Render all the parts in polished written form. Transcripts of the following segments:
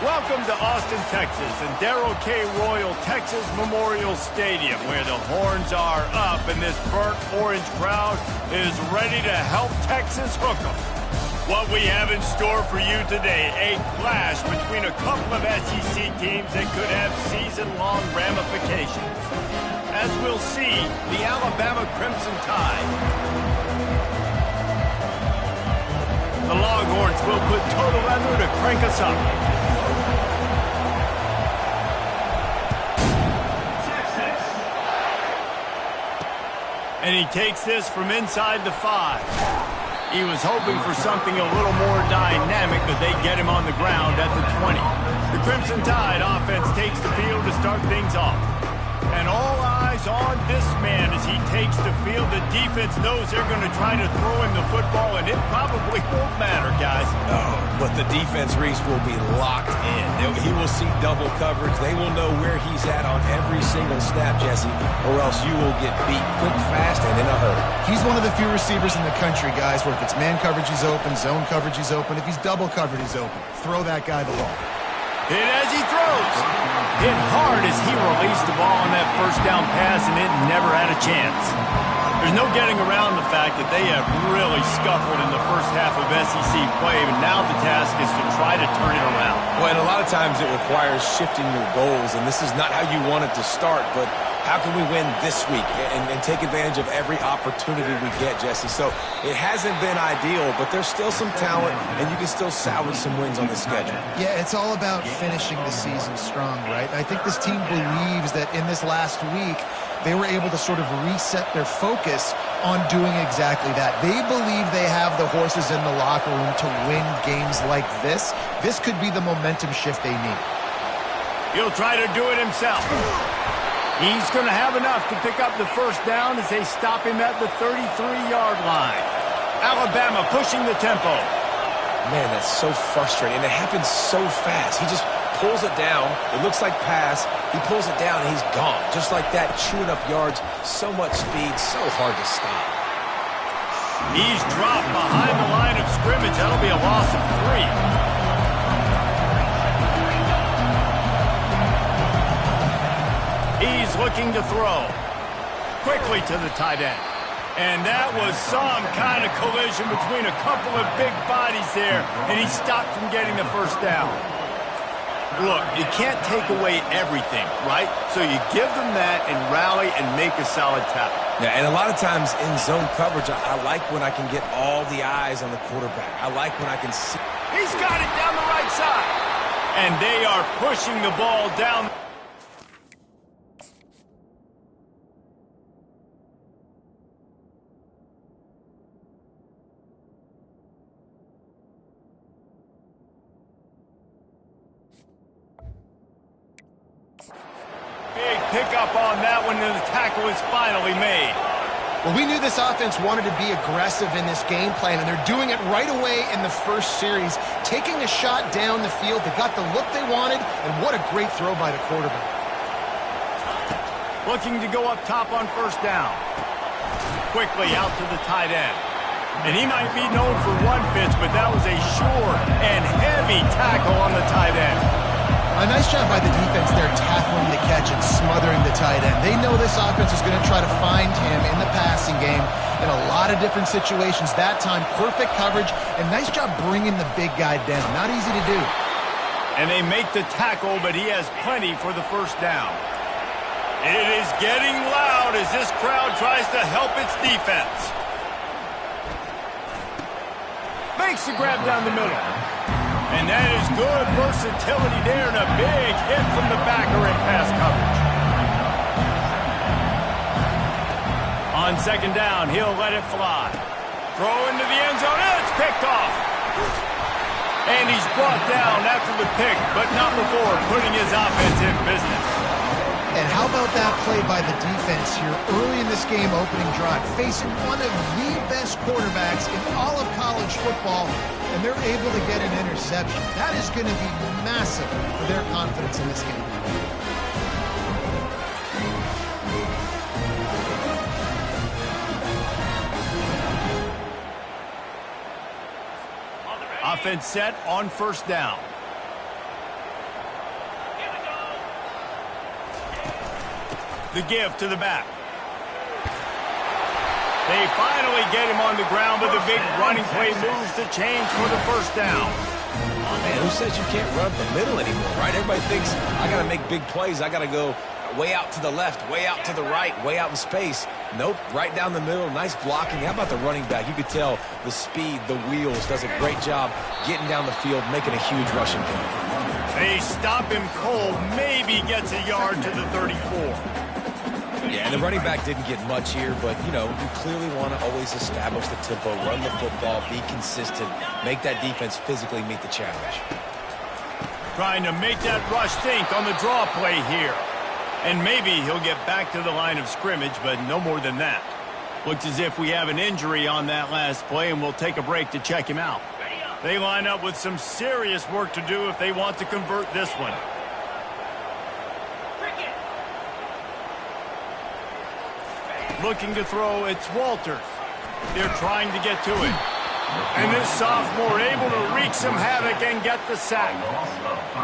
Welcome to Austin, Texas, and Darrell K. Royal Texas Memorial Stadium, where the horns are up and this burnt orange crowd is ready to help Texas hook 'em. What we have in store for you today, a clash between a couple of SEC teams that could have season-long ramifications. As we'll see, the Alabama Crimson Tide. The Longhorns will put total leather to crank us up. And he takes this from inside the 5. He was hoping for something a little more dynamic, but they get him on the ground at the 20. The Crimson Tide offense takes the field to start things off. And all eyes on this man as he takes the field. The defense knows they're going to try to throw him the football, and it probably won't matter, guys. Oh, but the defense, Reese, will be locked in. He will see double coverage. They will know where he's at on every single snap, Jesse, or else you will get beat quick, fast, and in a hurry. He's one of the few receivers in the country, guys, where if it's man coverage, he's open, zone coverage, he's open. If he's double covered, he's open. Throw that guy the ball. Hit as he throws. Hit hard as he released the ball on that first down pass, and it never had a chance. There's no getting around the fact that they have really scuffled in the first half of SEC play, but now the task is to try to turn it around. Well, and a lot of times it requires shifting your goals, and this is not how you want it to start, but how can we win this week and take advantage of every opportunity we get, Jesse? So it hasn't been ideal, but there's still some talent, and you can still salvage some wins on the schedule. Yeah, it's all about finishing the season strong, right? I think this team believes that in this last week, they were able to sort of reset their focus on doing exactly that. They believe they have the horses in the locker room to win games like this. This could be the momentum shift they need. He'll try to do it himself. He's going to have enough to pick up the first down as they stop him at the 33-yard line. Alabama pushing the tempo. Man, that's so frustrating, and it happens so fast. He just pulls it down. It looks like pass. He pulls it down, and he's gone. Just like that, chewing up yards. So much speed, so hard to stop. He's dropped behind the line of scrimmage. That'll be a loss of 3. He's looking to throw. Quickly to the tight end. And that was some kind of collision between a couple of big bodies there, and he stopped from getting the first down. Look, you can't take away everything, right? So you give them that and rally and make a solid tackle. Yeah, and a lot of times in zone coverage, I like when I can get all the eyes on the quarterback. I like when I can see. He's got it down the right side. And they are pushing the ball down. Big pickup on that one, and the tackle is finally made. Well, we knew this offense wanted to be aggressive in this game plan, and they're doing it right away in the first series, taking a shot down the field. They got the look they wanted, and what a great throw by the quarterback. Looking to go up top on first down. Quickly out to the tight end. And he might be known for one pitch, but that was a sure and heavy tackle on the tight end. A nice job by the defense there, tackling the catch and smothering the tight end. They know this offense is going to try to find him in the passing game in a lot of different situations. That time, perfect coverage, and nice job bringing the big guy down. Not easy to do. And they make the tackle, but he has plenty for the first down. It is getting loud as this crowd tries to help its defense. Makes the grab down the middle. And that is good versatility there, and a big hit from the backer in pass coverage. On second down, he'll let it fly. Throw into the end zone, and it's picked off. And he's brought down after the pick, but not before putting his offense in business. And how about that play by the defense here early in this game opening drive, facing one of the best quarterbacks in all of college football, and they're able to get an interception. That is going to be massive for their confidence in this game. Offense set on first down. The give to the back. They finally get him on the ground, but the big running play moves the chains for the first down. Man, who says you can't run up the middle anymore, right? Everybody thinks, I got to make big plays. I got to go way out to the left, way out to the right, way out in space. Nope, right down the middle, nice blocking. How about the running back? You could tell the speed, the wheels, does a great job getting down the field, making a huge rushing play. They stop him cold, maybe gets a yard to the 34. Yeah, and the running back didn't get much here, but, you know, you clearly want to always establish the tempo, run the football, be consistent, make that defense physically meet the challenge. Trying to make that rush think on the draw play here. And maybe he'll get back to the line of scrimmage, but no more than that. Looks as if we have an injury on that last play, and we'll take a break to check him out. They line up with some serious work to do if they want to convert this one. Looking to throw, it's Walters. They're trying to get to it. And this sophomore able to wreak some havoc and get the sack.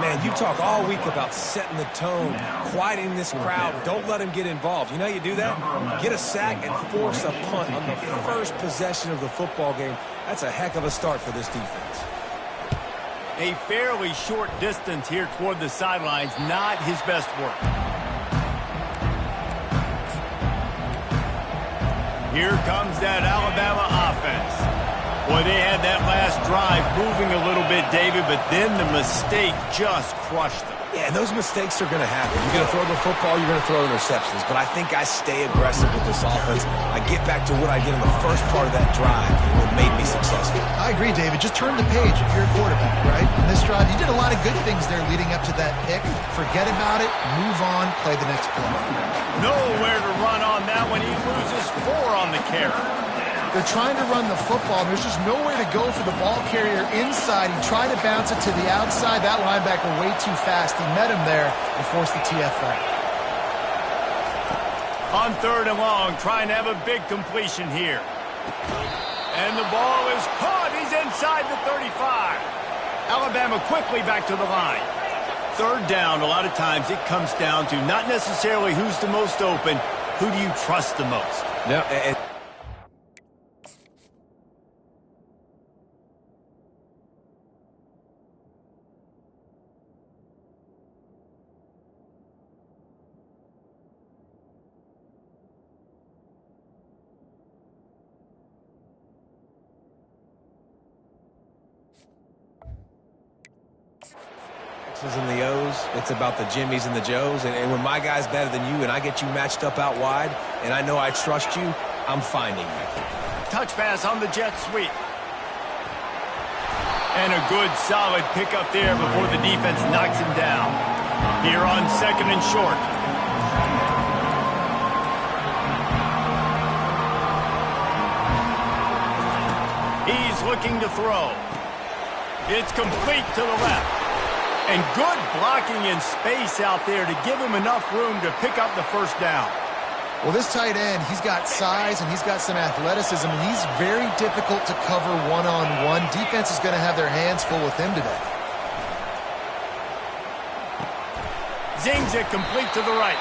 Man, you talk all week about setting the tone, quieting this crowd. Don't let him get involved. You know how you do that? Get a sack and force a punt on the first possession of the football game. That's a heck of a start for this defense. A fairly short distance here toward the sidelines, not his best work. Here comes that Alabama offense. Boy, they had that last drive moving a little bit, David, but then the mistake just crushed them. Yeah, and those mistakes are going to happen. You're going to throw the football, you're going to throw interceptions. But I think I stay aggressive with this offense. I get back to what I did in the first part of that drive that made me successful. I agree, David. Just turn the page if you're a quarterback, right? In this drive, you did a lot of good things there leading up to that pick. Forget about it, move on, play the next play. Nowhere to run on that one. He loses 4 on the carry. They're trying to run the football. There's just nowhere to go for the ball carrier inside. He tried to bounce it to the outside. That linebacker way too fast. He met him there and forced the TFL. On 3rd and long, trying to have a big completion here. And the ball is caught. He's inside the 35. Alabama quickly back to the line. 3rd down, a lot of times it comes down to not necessarily who's the most open, who do you trust the most? No, and the O's, it's about the Jimmies and the Joes, and when my guy's better than you and I get you matched up out wide and I know I trust you, I'm finding you. Touch pass on the jet sweep. And a good solid pickup there before the defense knocks him down. Here on 2nd and short. He's looking to throw. It's complete to the left. And good blocking in space out there to give him enough room to pick up the first down. Well, this tight end, he's got size and he's got some athleticism, and he's very difficult to cover one-on-one. Defense is going to have their hands full with him today. Zings it complete to the right.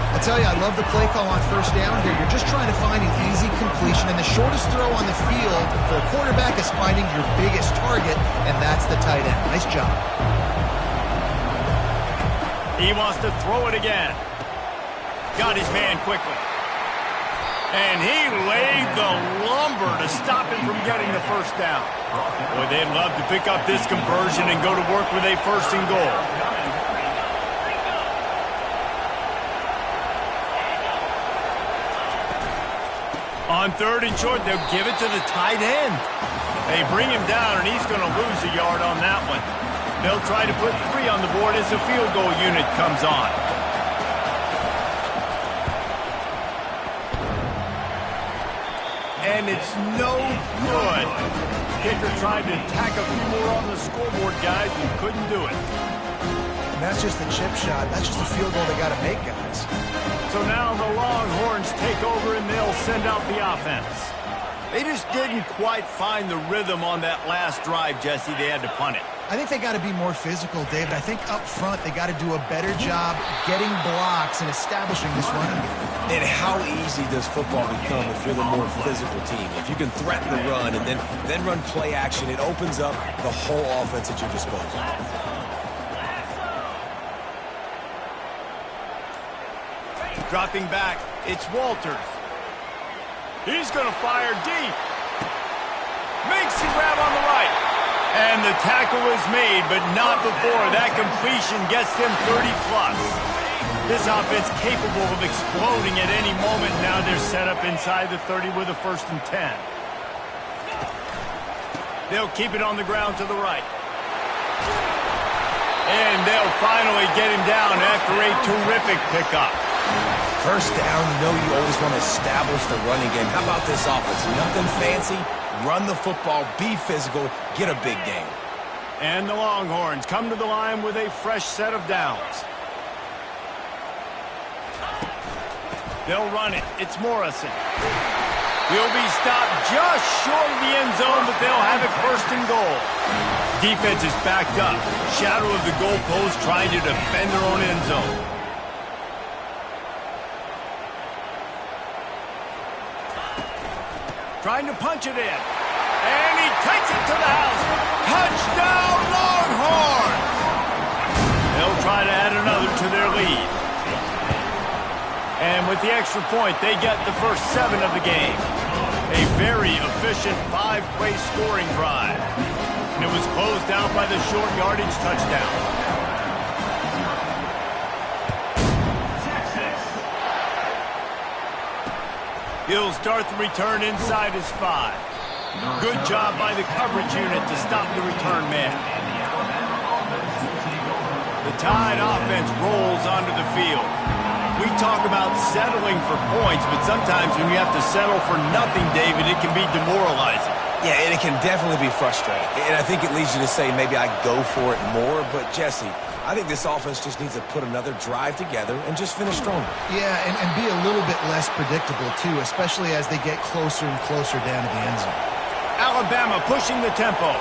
I tell you, I love the play call on 1st down here. You're just trying to find an easy completion, and the shortest throw on the field for a quarterback is finding your biggest target, and that's the tight end. Nice job. He wants to throw it again. Got his man quickly. And he laid the lumber to stop him from getting the first down. Boy, they'd love to pick up this conversion and go to work with a 1st and goal. On 3rd and short, they'll give it to the tight end. They bring him down, and he's going to lose a yard on that one. They'll try to put 3 on the board as the field goal unit comes on. And it's no good. Kicker tried to tack a few more on the scoreboard, guys, and couldn't do it. And that's just the chip shot. That's just a field goal they got to make, guys. So now the Longhorns take over, and they'll send out the offense. They just didn't quite find the rhythm on that last drive, Jesse. They had to punt it. I think they got to be more physical, David. I think up front they got to do a better job getting blocks and establishing this running game. And how easy does football become if you're the more physical team? If you can threaten the run and then run play action, it opens up the whole offense at your disposal. Dropping back, it's Walters. He's going to fire deep. Makes the grab on the right. And the tackle is made, but not before that completion gets them 30-plus. This offense capable of exploding at any moment. Now they're set up inside the 30 with a 1st and 10. They'll keep it on the ground to the right. And they'll finally get him down after a terrific pickup. First down, you always want to establish the running game. How about this offense? Nothing fancy. Run the football, be physical, get a big game. And the Longhorns come to the line with a fresh set of downs. They'll run it. It's Morrison. He'll be stopped just short of the end zone, but they'll have it 1st and goal. Defense is backed up. Shadow of the goalpost trying to defend their own end zone. Trying to punch it in. And he takes it to the house. Touchdown, Longhorns! They'll try to add another to their lead. And with the extra point, they get the first 7 of the game. A very efficient 5-play scoring drive. And it was closed out by the short yardage touchdown. He'll start the return inside his 5. Good job by the coverage unit to stop the return man. The Tide offense rolls onto the field. We talk about settling for points, but sometimes when you have to settle for nothing, David, it can be demoralizing. Yeah, and it can definitely be frustrating. And I think it leads you to say maybe I go for it more. But, Jesse, I think this offense just needs to put another drive together and just finish stronger. Yeah, and be a little bit less predictable, too, especially as they get closer and closer down to the end zone. Alabama pushing the tempo.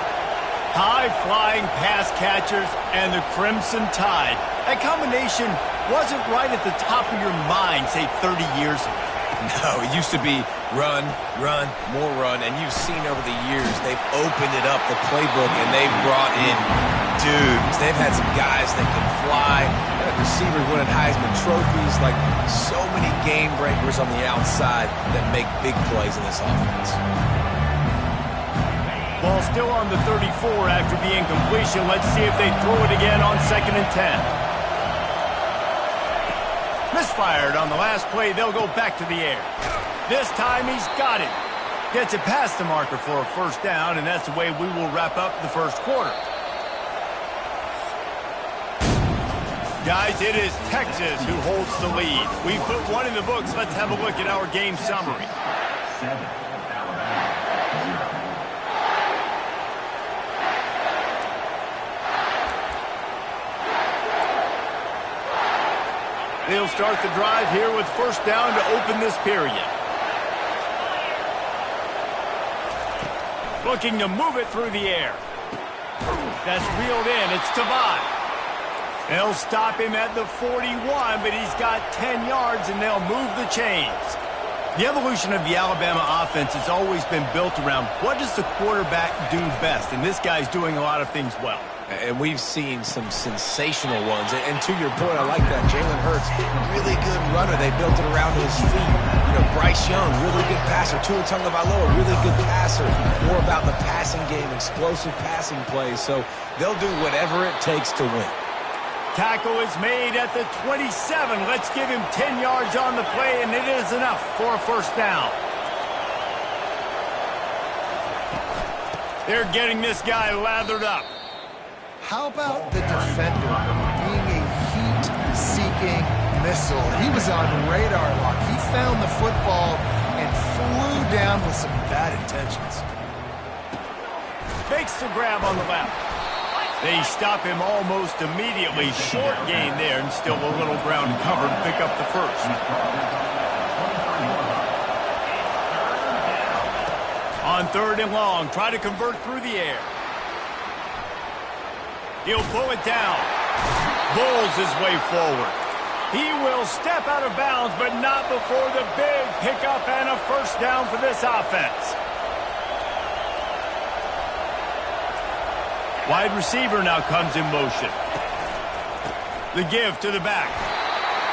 High-flying pass catchers and the Crimson Tide. That combination wasn't right at the top of your mind, say, 30 years ago. No, it used to be run, run, more run, and you've seen over the years they've opened it up, the playbook, and they've brought in dudes. They've had some guys that can fly, receivers winning Heisman trophies, like so many game breakers on the outside that make big plays in this offense. Ball still on the 34 after the incompletion. Let's see if they throw it again on 2nd and 10. Misfired on the last play. They'll go back to the air. This time he's got it. Gets it past the marker for a 1st down, and that's the way we will wrap up the 1st quarter. Guys, it is Texas who holds the lead. We put one in the books. Let's have a look at our game summary. They'll start the drive here with 1st down to open this period. Looking to move it through the air. That's reeled in. It's Tavai. They'll stop him at the 41, but he's got 10 yards, and they'll move the chains. The evolution of the Alabama offense has always been built around what does the quarterback do best, and this guy's doing a lot of things well. And we've seen some sensational ones. And to your point, I like that. Jalen Hurts, really good runner. They built it around his feet. Bryce Young, really good passer. Tua Tagovailoa, really good passer. More about the passing game, explosive passing plays. So they'll do whatever it takes to win. Tackle is made at the 27. Let's give him 10 yards on the play, and it is enough for a 1st down. They're getting this guy lathered up. How about the defender being a heat-seeking missile? He was on radar lock. He found the football and flew down with some bad intentions. Makes the grab on the left. They stop him almost immediately. Short gain there, and still a little ground covered. Pick up the 1st. On 3rd and long, try to convert through the air. He'll pull it down. Bulls his way forward. He will step out of bounds, but not before the big pickup and a first down for this offense. Wide receiver now comes in motion. The give to the back.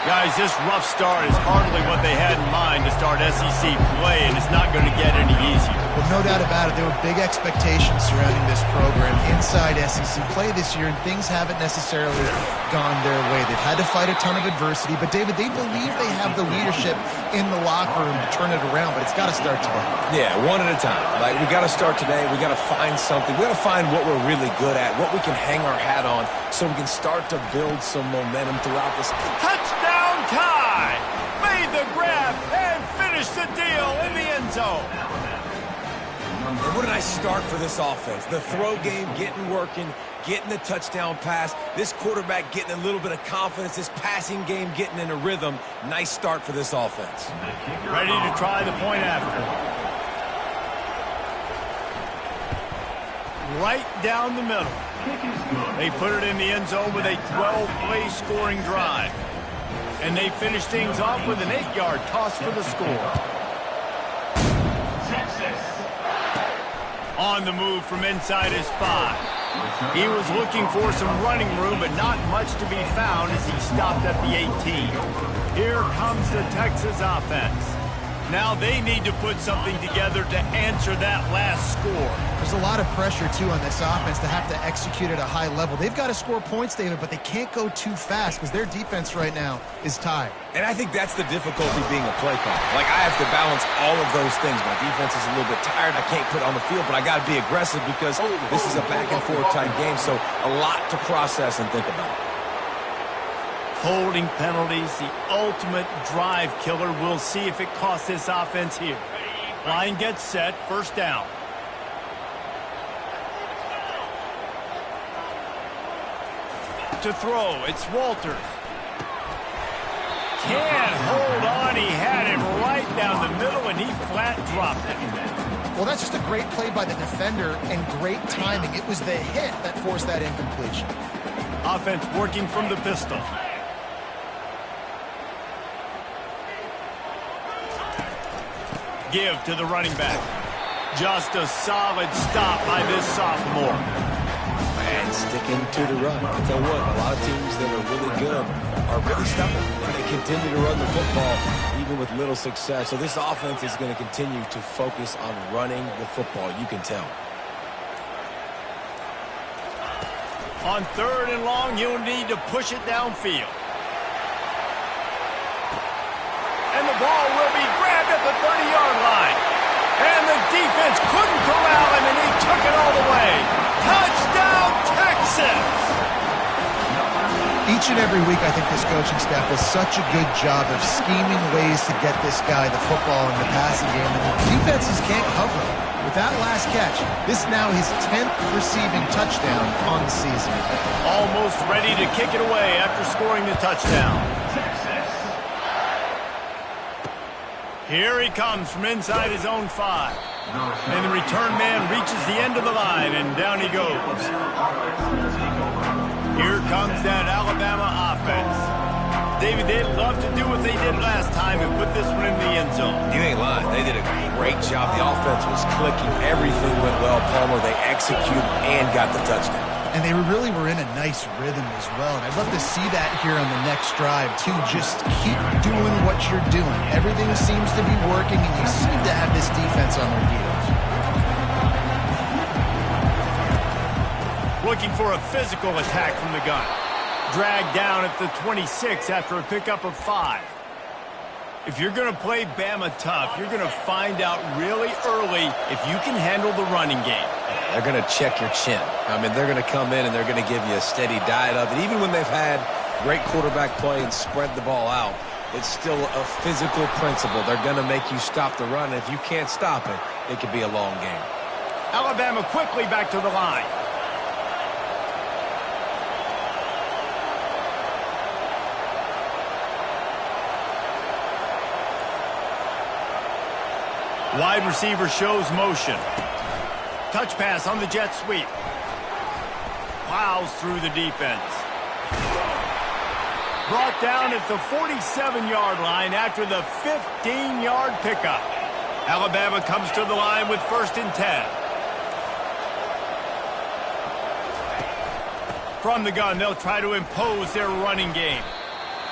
Guys, this rough start is hardly what they had in mind to start SEC play, and it's not going to get any easier. Well, no doubt about it. There were big expectations surrounding this program inside SEC play this year, and things haven't necessarily gone their way. They've had to fight a ton of adversity, but, David, they believe they have the leadership in the locker room to turn it around, but it's got to start today. Yeah, one at a time. Like, we got to start today. We got to find something. We got to find what we're really good at, what we can hang our hat on, so we can start to build some momentum throughout this. Touchdown, Ty! Made the grab and finished the deal in the end zone. And what did I start for this offense? The throw game getting working, getting the touchdown pass, this quarterback getting a little bit of confidence, this passing game getting in a rhythm. Nice start for this offense. Ready to try the point after. Right down the middle. They put it in the end zone with a 12-play scoring drive. And they finish things off with an 8-yard toss for the score. On the move from inside his 5. He was looking for some running room, but not much to be found as he stopped at the 18. Here comes the Texas offense. Now they need to put something together to answer that last score. There's a lot of pressure, too, on this offense to have to execute at a high level. They've got to score points, David, but they can't go too fast because their defense right now is tied. And I think that's the difficulty being a play caller. Like, I have to balance all of those things. My defense is a little bit tired. I can't put it on the field, but I got to be aggressive because this is a back-and-forth type game, so a lot to process and think about. Holding penalties, the ultimate drive killer. We'll see if it costs this offense here. Line gets set, first down. To throw, it's Walters. Can't hold on, he had it right down the middle and he flat dropped it. Well, that's just a great play by the defender and great timing. It was the hit that forced that incompletion. Offense working from the pistol. Give to the running back. Just a solid stop by this sophomore. And sticking to the run. I tell you what, a lot of teams that are really good are really stubborn, and they continue to run the football even with little success. So this offense is going to continue to focus on running the football. You can tell. On 3rd and long, you'll need to push it downfield. And the ball will be grabbed at the 30-yard line. And the defense couldn't corral him, and he took it all the way. Touchdown, Texas! Each and every week, I think this coaching staff does such a good job of scheming ways to get this guy the football in the passing game, and the defenses can't cover him. With that last catch, this is now his 10th receiving touchdown on the season. Almost ready to kick it away after scoring the touchdown. Here he comes from inside his own 5. And the return man reaches the end of the line, and down he goes. Here comes that Alabama offense. David, they'd love to do what they did last time and put this one in the end zone. You ain't lying. They did a great job. The offense was clicking. Everything went well. Palmer, they executed and got the touchdown. And they really were in a nice rhythm as well. And I'd love to see that here on the next drive, too. Just keep doing what you're doing. Everything seems to be working, and you seem to have this defense on their heels. Looking for a physical attack from the gun. Dragged down at the 26 after a pickup of 5. If you're going to play Bama tough, you're going to find out really early if you can handle the running game. They're going to check your chin. I mean, they're going to come in and they're going to give you a steady diet of it. Even when they've had great quarterback play and spread the ball out, it's still a physical principle. They're going to make you stop the run. And if you can't stop it, it could be a long game. Alabama quickly back to the line. Wide receiver shows motion. Touch pass on the jet sweep. plows through the defense. Brought down at the 47-yard line after the 15-yard pickup. Alabama comes to the line with 1st and 10. From the gun, they'll try to impose their running game.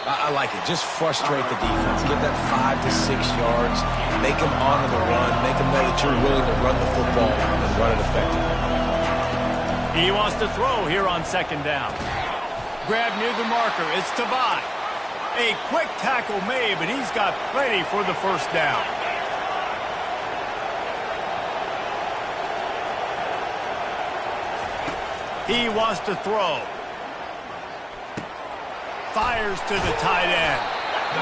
I like it. Just frustrate the defense. Get that 5 to 6 yards. Make them honor the run. Make them know that you're willing to run the football and run it effectively. He wants to throw here on 2nd down. Grab near the marker. It's Tavai. A quick tackle made, but he's got plenty for the 1st down. He wants to throw. Fires to the tight end.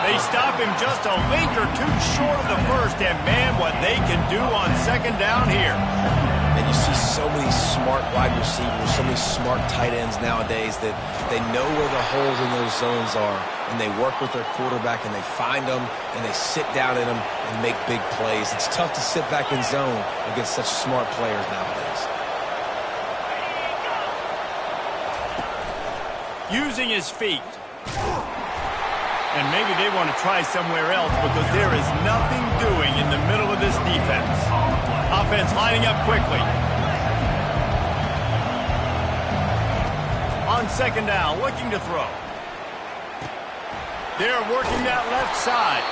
They stop him just a link or two short of the 1st, and man, what they can do on 2nd down here. And you see so many smart wide receivers, so many smart tight ends nowadays that they know where the holes in those zones are, and they work with their quarterback, and they find them, and they sit down in them and make big plays. It's tough to sit back in zone against such smart players nowadays. Using his feet. And maybe they want to try somewhere else because there is nothing doing in the middle of this defense. Offense lining up quickly. On 2nd down, looking to throw. They're working that left side.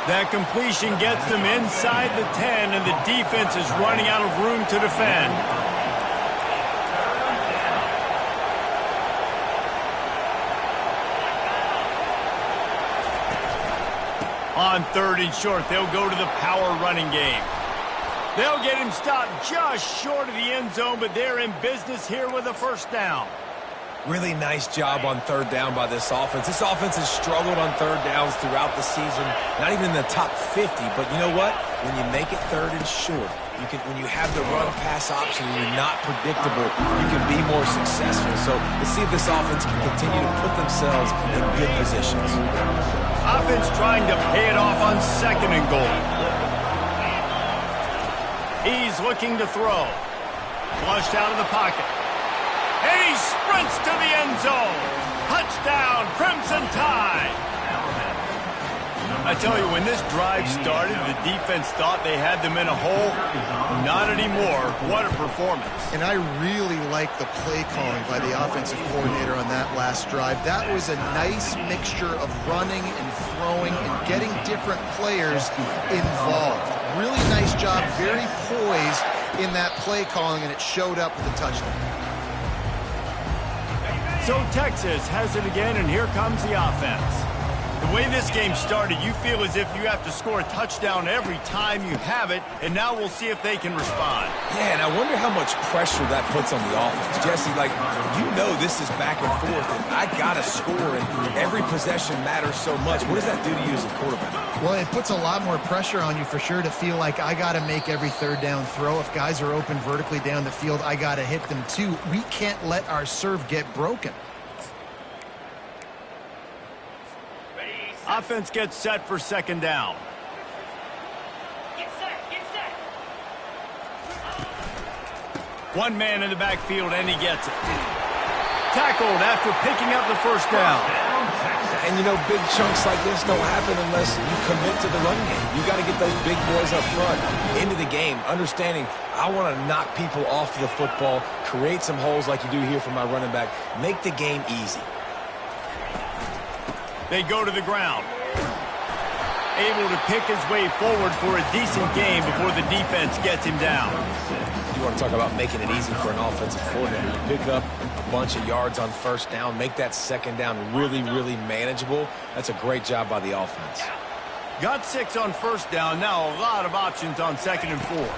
That completion gets them inside the 10, and the defense is running out of room to defend. On 3rd and short, they'll go to the power running game. They'll get him stopped just short of the end zone, but they're in business here with a 1st down. Really nice job on 3rd down by this offense. This offense has struggled on 3rd downs throughout the season. Not even in the top 50, but you know what? When you make it 3rd and short, when you have the run-pass option and you're not predictable, you can be more successful. So let's see if this offense can continue to put themselves in good positions. Offense trying to pay it off on 2nd and goal. He's looking to throw. Flushed out of the pocket. And he sprints to the end zone. Touchdown, Crimson Tide. I tell you, when this drive started, the defense thought they had them in a hole. Not anymore. What a performance. And I really like the play calling by the offensive coordinator on that last drive. That was a nice mixture of running and throwing and getting different players involved. Really nice job, very poised in that play calling, and it showed up with a touchdown. So Texas has it again, and here comes the offense. The way this game started, you feel as if you have to score a touchdown every time you have it, and now we'll see if they can respond. Yeah, and I wonder how much pressure that puts on the offense. Jesse, you know this is back and forth, and I got to score, and every possession matters so much. What does that do to you as a quarterback? Well, it puts a lot more pressure on you for sure to feel like I got to make every 3rd down throw. If guys are open vertically down the field, I got to hit them too. We can't let our serve get broken. Offense gets set for 2nd down. Get set. One man in the backfield, and he gets it. Tackled after picking up the 1st down. And, big chunks like this don't happen unless you commit to the run game. You got to get those big boys up front into the game, understanding I want to knock people off the football, create some holes like you do here for my running back, make the game easy. They go to the ground. Able to pick his way forward for a decent game before the defense gets him down. You want to talk about making it easy for an offensive coordinator. Pick up a bunch of yards on 1st down, make that 2nd down really, really manageable. That's a great job by the offense. Got 6 on 1st down. Now a lot of options on 2nd and 4.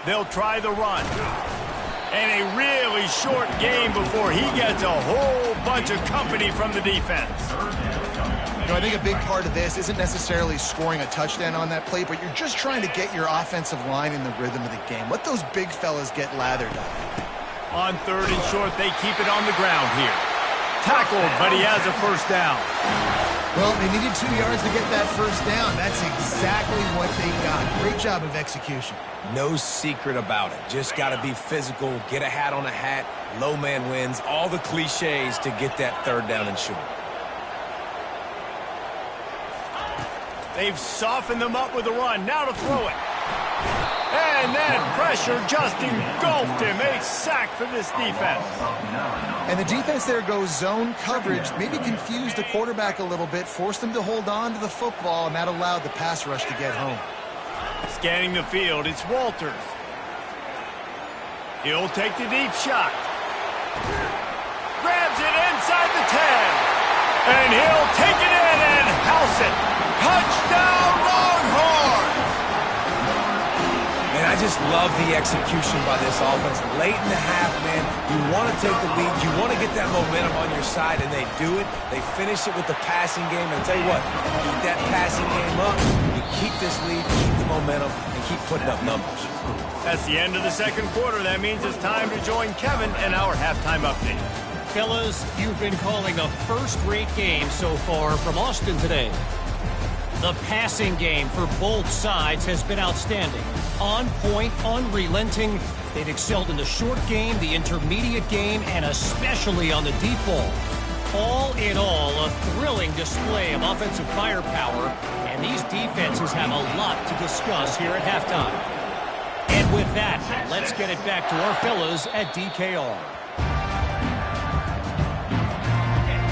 They'll try the run. And a really short game before he gets a whole bunch of company from the defense. I think a big part of this isn't necessarily scoring a touchdown on that play, but you're just trying to get your offensive line in the rhythm of the game. Let those big fellas get lathered up. On 3rd and short, they keep it on the ground here. Tackled, but he has a 1st down. Well, they needed 2 yards to get that 1st down. That's exactly what they got. Great job of execution. No secret about it. Just got to be physical, get a hat on a hat, low man wins, all the cliches to get that third down and short. They've softened them up with a run. Now to throw it. And then pressure just engulfed him. A sack for this defense. And the defense there goes zone coverage, maybe confused the quarterback a little bit, forced him to hold on to the football, and that allowed the pass rush to get home. Scanning the field, it's Walters. He'll take the deep shot. Grabs it inside the 10. And he'll take it in and house it. Touchdown, Longhorns! And I just love the execution by this offense. Late in the half, man, you want to take the lead. You want to get that momentum on your side, and they do it. They finish it with the passing game. And I'll tell you what, keep that passing game up. You keep this lead, keep the momentum, and keep putting up numbers. That's the end of the second quarter. That means it's time to join Kevin and our halftime update. Fellas, you've been calling a first-rate game so far from Austin today. The passing game for both sides has been outstanding. On point, unrelenting. They've excelled in the short game, the intermediate game, and especially on the deep ball. All in all, a thrilling display of offensive firepower, and these defenses have a lot to discuss here at halftime. And with that, let's get it back to our fellas at DKR.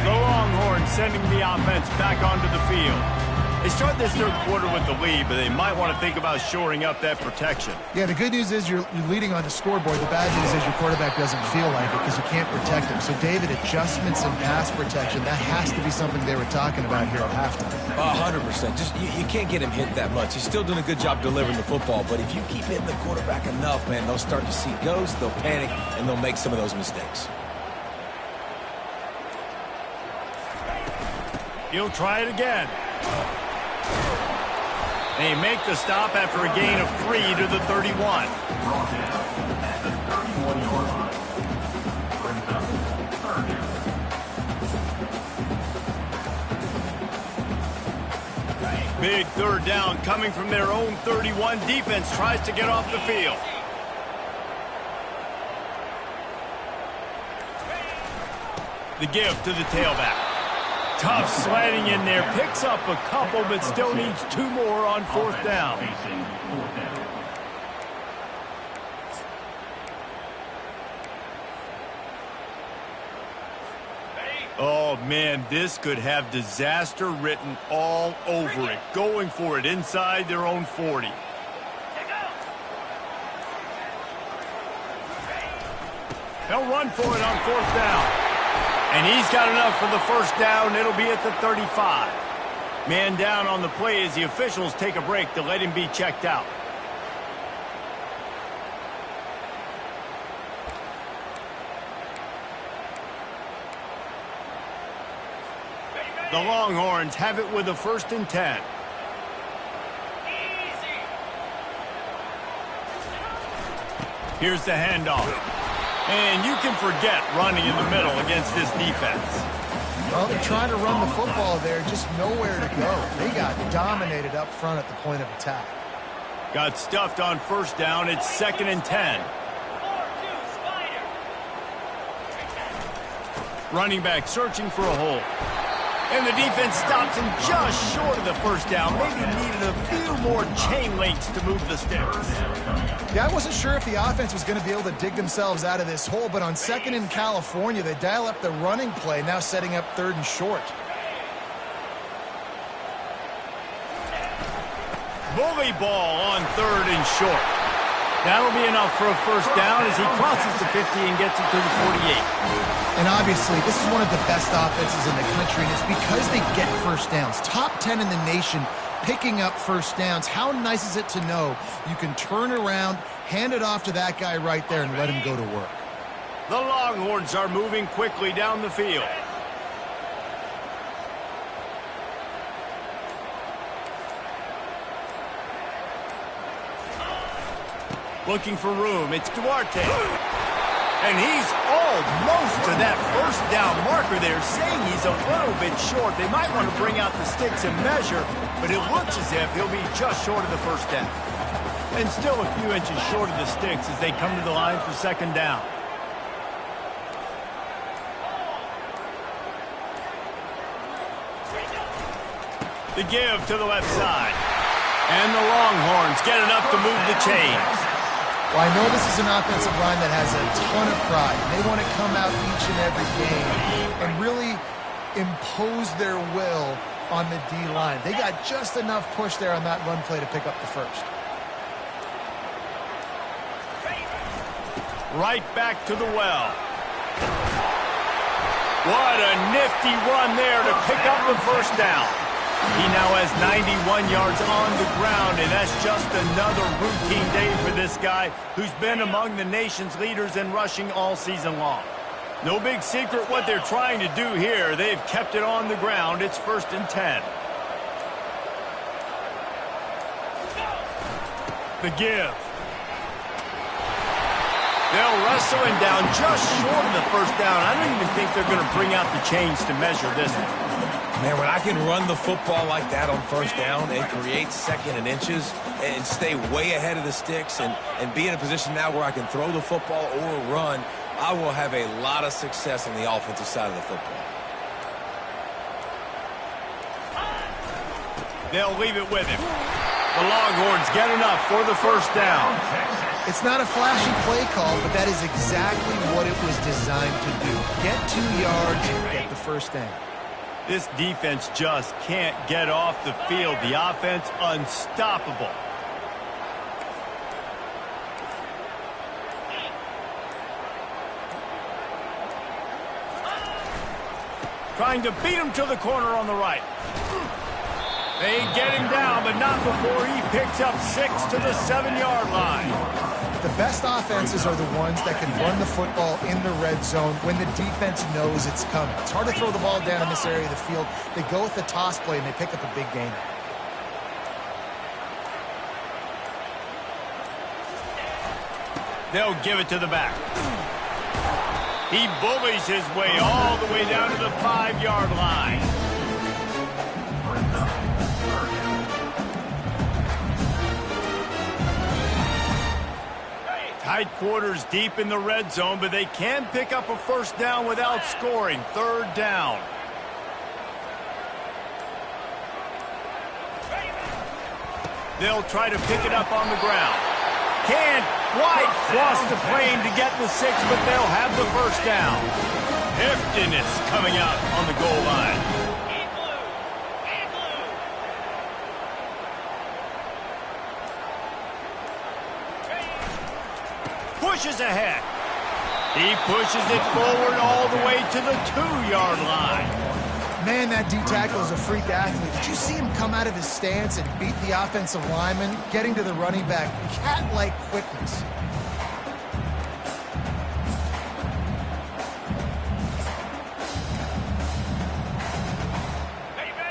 The Longhorns sending the offense back onto the field. They start this third quarter with the lead, but they might want to think about shoring up that protection. Yeah, the good news is you're leading on the scoreboard. The bad news is your quarterback doesn't feel like it because you can't protect him. So, David, adjustments and pass protection, that has to be something they were talking about here at halftime. 100%. Just you can't get him hit that much. He's still doing a good job delivering the football, but if you keep hitting the quarterback enough, man, they'll start to see ghosts, they'll panic, and they'll make some of those mistakes. He'll try it again. They make the stop after a gain of 3 to the 31. Big third down coming from their own 31. Defense tries to get off the field. The give to the tailback. Tough sliding in there, picks up a couple, but still needs 2 more on fourth down. Oh, man, this could have disaster written all over it. Going for it inside their own 40. They'll run for it on fourth down. And he's got enough for the first down. It'll be at the 35. Man down on the play as the officials take a break to let him be checked out. The Longhorns have it with a 1st and 10. Here's the handoff. And you can forget running in the middle against this defense. Well, they're trying to run the football there, just nowhere to go. They got dominated up front at the point of attack. Got stuffed on first down. It's 2nd and 10. Running back searching for a hole. And the defense stops him just short of the first down. Maybe needed a few more chain links to move the sticks. Yeah, I wasn't sure if the offense was going to be able to dig themselves out of this hole, but on 2nd in California, they dial up the running play, now setting up 3rd and short. Bully ball on 3rd and short. That'll be enough for a first down as he crosses the 50 and gets it to the 48. And obviously, this is one of the best offenses in the country, and it's because they get first downs. Top 10 in the nation picking up first downs. How nice is it to know you can turn around, hand it off to that guy right there, and let him go to work. The Longhorns are moving quickly down the field. Looking for room. It's Duarte. And he's almost to that first down marker there, saying he's a little bit short. They might want to bring out the sticks and measure, but it looks as if he'll be just short of the first down. And still a few inches short of the sticks as they come to the line for second down. The give to the left side. And the Longhorns get enough to move the chains. Well, I know this is an offensive line that has a ton of pride. They want to come out each and every game and really impose their will on the D-line. They got just enough push there on that run play to pick up the first. Right back to the well. What a nifty run there to pick up the first down. He now has 91 yards on the ground, and that's just another routine day for this guy who's been among the nation's leaders in rushing all season long. No big secret what they're trying to do here. They've kept it on the ground. It's 1st and 10. The give. They'll wrestle him down just short of the first down. I don't even think they're going to bring out the chains to measure this one. Man, when I can run the football like that on first down and create second and inches and stay way ahead of the sticks and be in a position now where I can throw the football or run, I will have a lot of success on the offensive side of the football. They'll leave it with him. The Longhorns get enough for the first down. It's not a flashy play call, but that is exactly what it was designed to do. Get 2 yards and get the first down. This defense just can't get off the field. The offense unstoppable. Trying to beat him to the corner on the right. They get him down, but not before he picks up 6 to the 7-yard line. The best offenses are the ones that can run the football in the red zone when the defense knows it's coming. It's hard to throw the ball down in this area of the field. They go with the toss play, and they pick up a big gain. They'll give it to the back. He bullies his way all the way down to the 5-yard line. Tight quarters deep in the red zone, but they can pick up a first down without scoring. 3rd down. They'll try to pick it up on the ground. Can't quite cross the plane to get the 6, but they'll have the first down. Heftiness coming out on the goal line. Pushes ahead. He pushes it forward all the way to the 2-yard line. Man, that D-tackle is a freak athlete. Did you see him come out of his stance and beat the offensive lineman, getting to the running back? Cat-like quickness.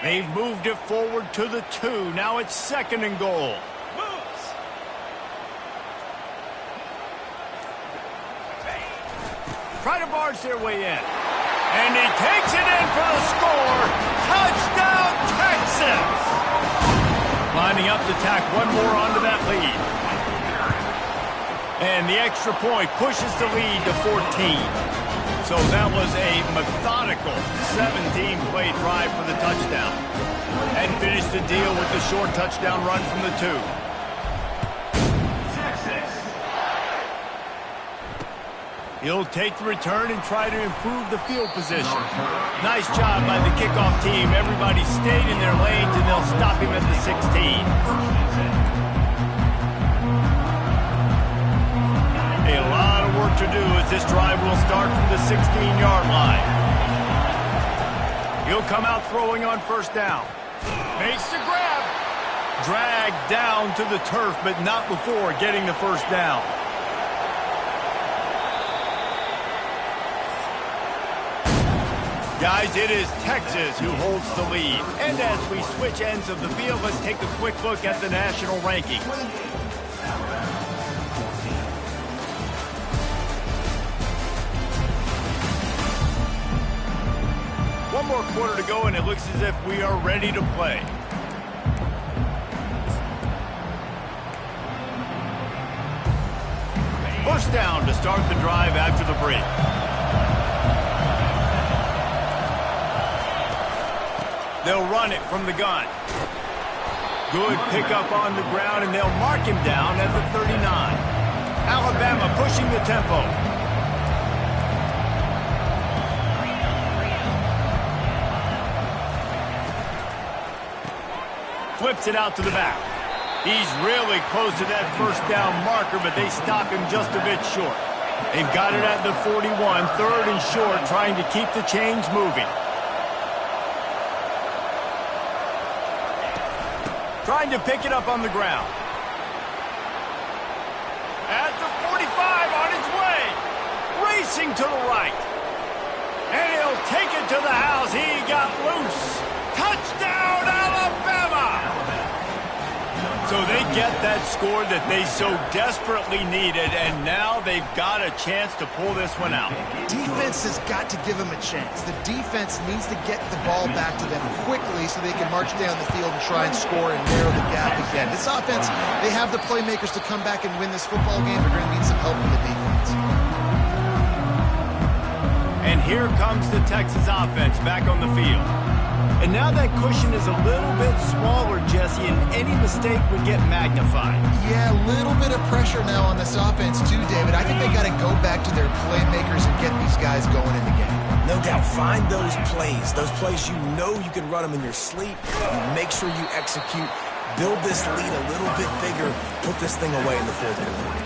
They've moved it forward to the 2. Now it's 2nd and goal. Try to barge their way in. And he takes it in for the score. Touchdown, Texas! Lining up to tack one more onto that lead. And the extra point pushes the lead to 14. So that was a methodical 17-play drive for the touchdown. And finished the deal with the short touchdown run from the 2. He'll take the return and try to improve the field position. Nice job by the kickoff team. Everybody stayed in their lanes, and they'll stop him at the 16. A lot of work to do as this drive will start from the 16-yard line. He'll come out throwing on first down. Makes the grab. Dragged down to the turf, but not before getting the first down. Guys, it is Texas who holds the lead. And as we switch ends of the field, let's take a quick look at the national rankings. One more quarter to go, and it looks as if we are ready to play. down to start the drive after the break. They'll run it from the gun. Good pickup on the ground, and they'll mark him down at the 39. Alabama pushing the tempo. Flips it out to the back. He's really close to that first down marker, but they stop him just a bit short. They've got it at the 41, third and short, trying to keep the chains moving. Trying to pick it up on the ground. At the 45, on his way. Racing to the right. And he'll take it to the house. He got loose. Touchdown, Alabama! So they get that score that they so desperately needed, and now they've got a chance to pull this one out. Defense has got to give them a chance. The defense needs to get the ball back to them quickly so they can march down the field and try and score and narrow the gap again. This offense, they have the playmakers to come back and win this football game. They're going to need some help from the defense. And here comes the Texas offense back on the field. And now that cushion is a little bit smaller, Jesse, and any mistake would get magnified. Yeah, a little bit of pressure now on this offense too, David. I think they got to go back to their playmakers and get these guys going in the game. No doubt. Find those plays you know you can run them in your sleep. You make sure you execute. Build this lead a little bit bigger. Put this thing away in the fourth quarter.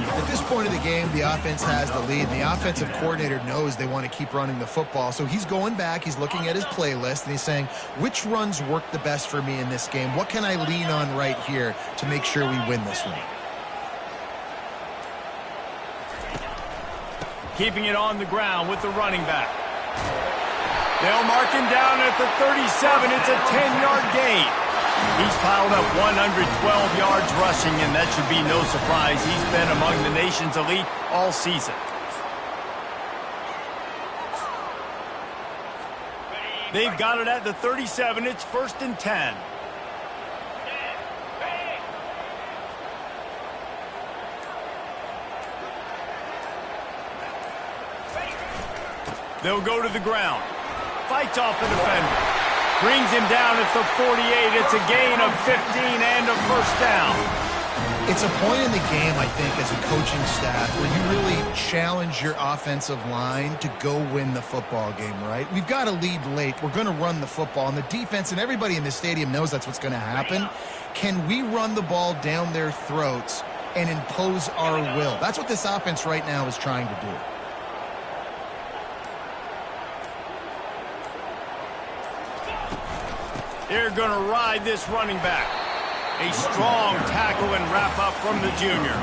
At this point of the game, the offense has the lead, and the offensive coordinator knows they want to keep running the football. So he's going back, he's looking at his playlist, and he's saying, which runs work the best for me in this game? What can I lean on right here to make sure we win this one? Keeping it on the ground with the running back. They'll mark him down at the 37. It's a 10-yard gain. He's piled up 112 yards rushing, and that should be no surprise. He's been among the nation's elite all season. They've got it at the 37. It's 1st and 10. They'll go to the ground. Fights off the defender. Brings him down at the 48. It's a gain of 15 and a first down. It's a point in the game, I think, as a coaching staff where you really challenge your offensive line to go win the football game, right? We've got to lead late. We're going to run the football, and the defense and everybody in the stadium knows that's what's going to happen. Can we run the ball down their throats and impose our will? That's what this offense right now is trying to do. They're going to ride this running back. A strong tackle and wrap up from the junior.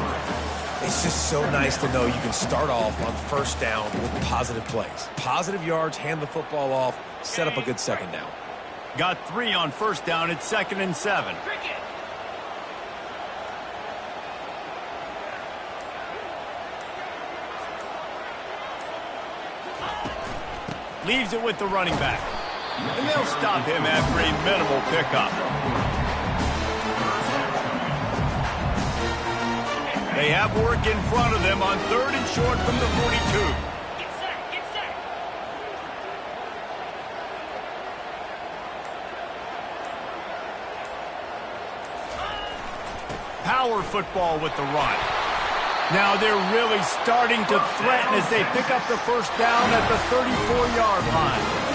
It's just so nice to know you can start off on first down with positive plays. Positive yards, hand the football off, set up a good second down. Got 3 on first down. It's 2nd and 7. Leaves it with the running back. And they'll stop him after a minimal pickup. They have work in front of them on 3rd and short from the 42. Get set, get set. Power football with the run. Now they're really starting to threaten as they pick up the first down at the 34-yard line.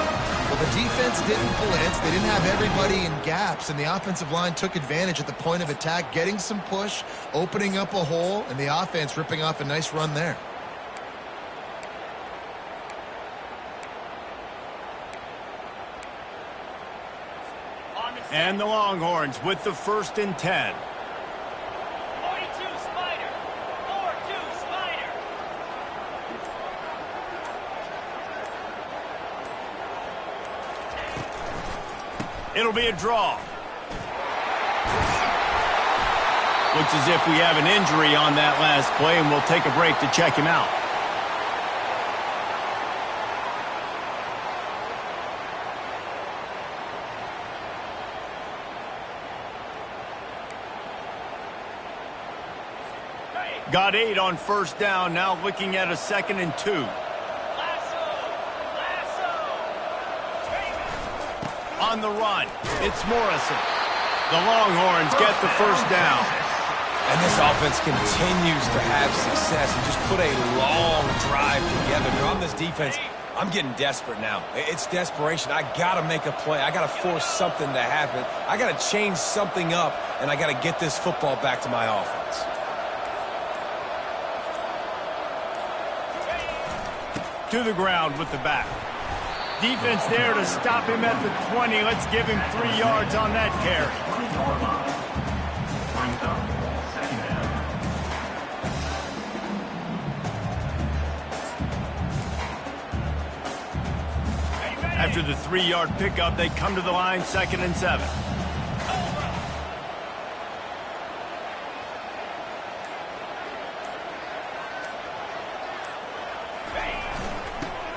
Well, the defense didn't blitz. They didn't have everybody in gaps, and the offensive line took advantage at the point of attack, getting some push, opening up a hole, and the offense ripping off a nice run there. And the Longhorns with the 1st and 10. 42 Spider. 4-2 Spider. It'll be a draw. Looks as if we have an injury on that last play, and we'll take a break to check him out. Got 8 on first down, now looking at a 2nd and 2. On the run, it's Morrison. The Longhorns get the first down. And this offense continues to have success and just put a long drive together. They're on this defense. I'm getting desperate now. It's desperation. I got to make a play. I got to force something to happen. I got to change something up, and I got to get this football back to my offense. To the ground with the back. Defense there to stop him at the 20. Let's give him 3 yards on that carry. After the 3-yard pickup, they come to the line, 2nd and 7.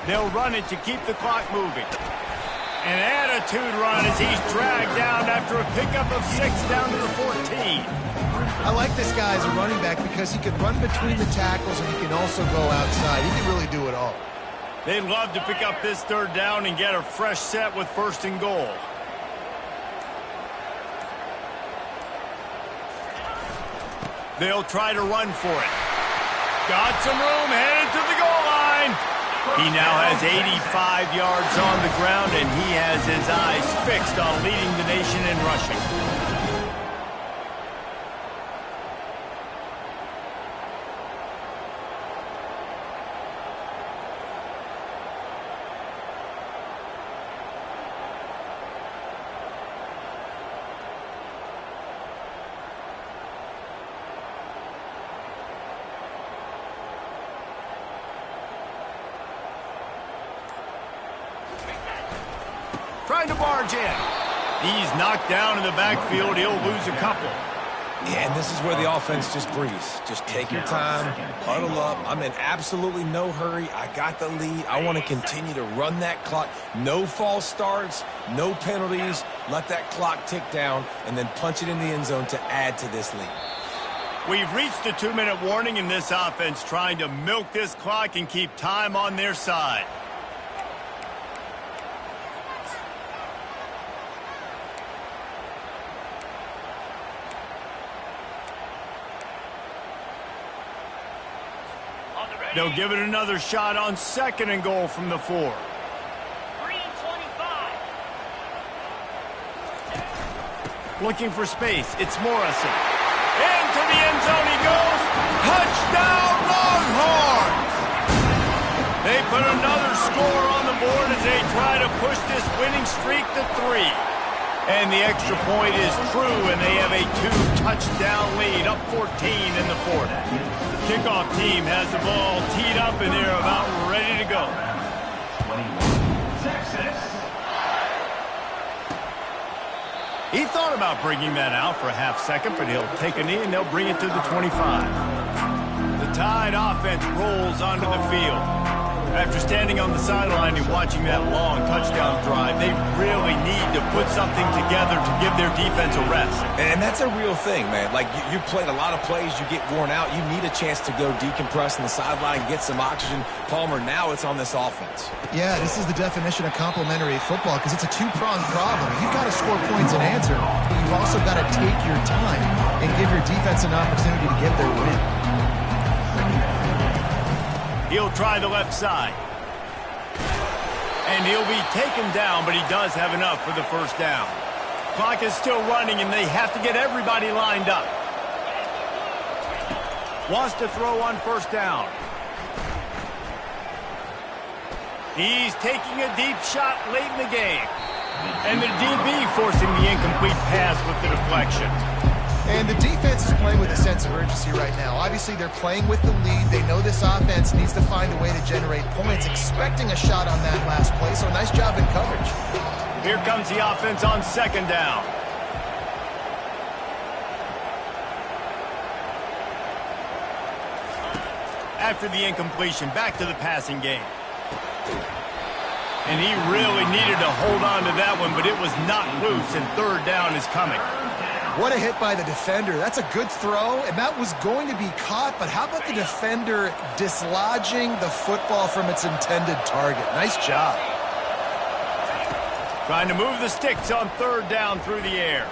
They'll run it to keep the clock moving. An attitude run as he's dragged down after a pickup of 6 down to the 14. I like this guy as a running back because he can run between the tackles and he can also go outside. He can really do it all. They'd love to pick up this 3rd down and get a fresh set with 1st and goal. They'll try to run for it. Got some room, headed to the goal line. He now has 85 yards on the ground, and he has his eyes fixed on leading the nation in rushing. Trying to barge in. He's knocked down in the backfield. He'll lose a couple. Yeah, and this is where the offense just breathes. Just take your time, huddle up. I'm in absolutely no hurry. I got the lead. I want to continue to run that clock. No false starts, no penalties. Let that clock tick down, and then punch it in the end zone to add to this lead. We've reached the 2-minute warning in this offense, trying to milk this clock and keep time on their side. They'll give it another shot on 2nd and goal from the 4. Green 25. Looking for space. It's Morrison. Into the end zone he goes. Touchdown, Longhorns! They put another score on the board as they try to push this winning streak to 3. And the extra point is true, and they have a 2-touchdown lead, up 14 in the 4th. Kickoff team has the ball teed up, and they're about ready to go. He thought about bringing that out for a half second, but he'll take a knee, and they'll bring it to the 25. The Tide offense rolls onto the field. After standing on the sideline and watching that long touchdown drive, they really need to put something together to give their defense a rest. And that's a real thing, man. Like, you've played a lot of plays, you get worn out. You need a chance to go decompress on the sideline, get some oxygen. Palmer, now it's on this offense. Yeah, this is the definition of complementary football because it's a 2-pronged problem. You've got to score points and answer, but you've also got to take your time and give your defense an opportunity to get their win. He'll try the left side. And he'll be taken down, but he does have enough for the 1st down. Clock is still running, and they have to get everybody lined up. Wants to throw on 1st down. He's taking a deep shot late in the game. And the DB forcing the incomplete pass with the deflection. And the defense is playing with a sense of urgency right now. Obviously, they're playing with the lead. They know this offense needs to find a way to generate points, expecting a shot on that last play. So nice job in coverage. Here comes the offense on 2nd down. After the incompletion, back to the passing game. And he really needed to hold on to that one, but it was not loose, and 3rd down is coming. What a hit by the defender. That's a good throw, and that was going to be caught, but how about the defender dislodging the football from its intended target? Nice job. Trying to move the sticks on third down through the air.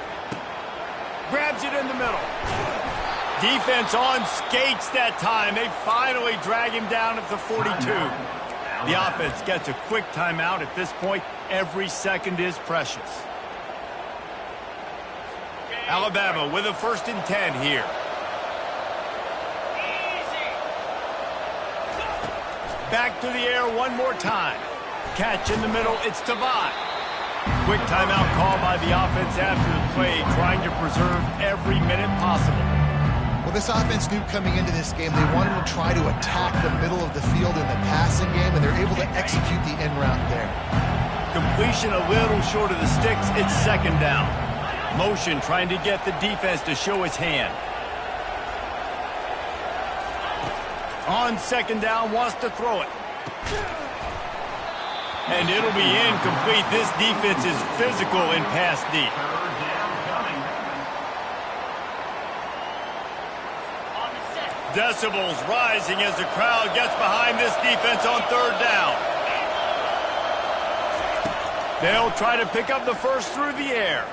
Grabs it in the middle. Defense on skates that time. They finally drag him down at the 42. The offense gets a quick timeout. At this point, every second is precious. Alabama with a 1st and 10 here. Back to the air one more time. Catch in the middle. It's Tavai. Quick timeout call by the offense after the play, trying to preserve every minute possible. Well, this offense knew coming into this game they wanted to try to attack the middle of the field in the passing game, and they're able to execute the end route there. Completion a little short of the sticks. It's 2nd down. Motion trying to get the defense to show his hand. On 2nd down, wants to throw it. And it'll be incomplete. This defense is physical in pass deep. Decibels rising as the crowd gets behind this defense on 3rd down. They'll try to pick up the first through the air.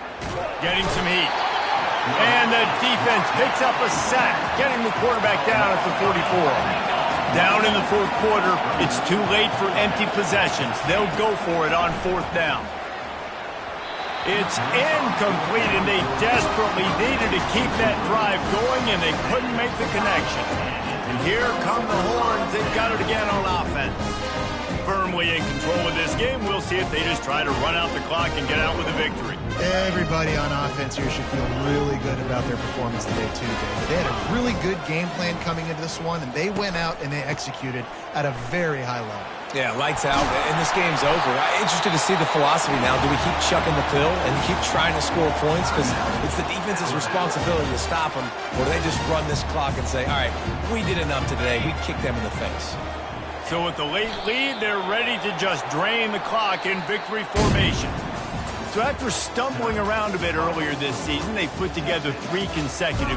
Getting some heat. And the defense picks up a sack, getting the quarterback down at the 44. Down in the 4th quarter, it's too late for empty possessions. They'll go for it on 4th down. It's incomplete, and they desperately needed to keep that drive going, and they couldn't make the connection. And here come the Horns. They've got it again on offense. Firmly in control of this game. We'll see if they just try to run out the clock and get out with a victory. Everybody on offense here should feel really good about their performance today, too, David. They had a really good game plan coming into this one, and they went out and they executed at a very high level. Yeah, lights out, and this game's over. I'm interested to see the philosophy now. Do we keep chucking the pill and keep trying to score points? Because it's the defense's responsibility to stop them, or do they just run this clock and say, all right, we did enough today. We kicked them in the face. So with the late lead, they're ready to just drain the clock in victory formation. So after stumbling around a bit earlier this season, they put together 3 consecutive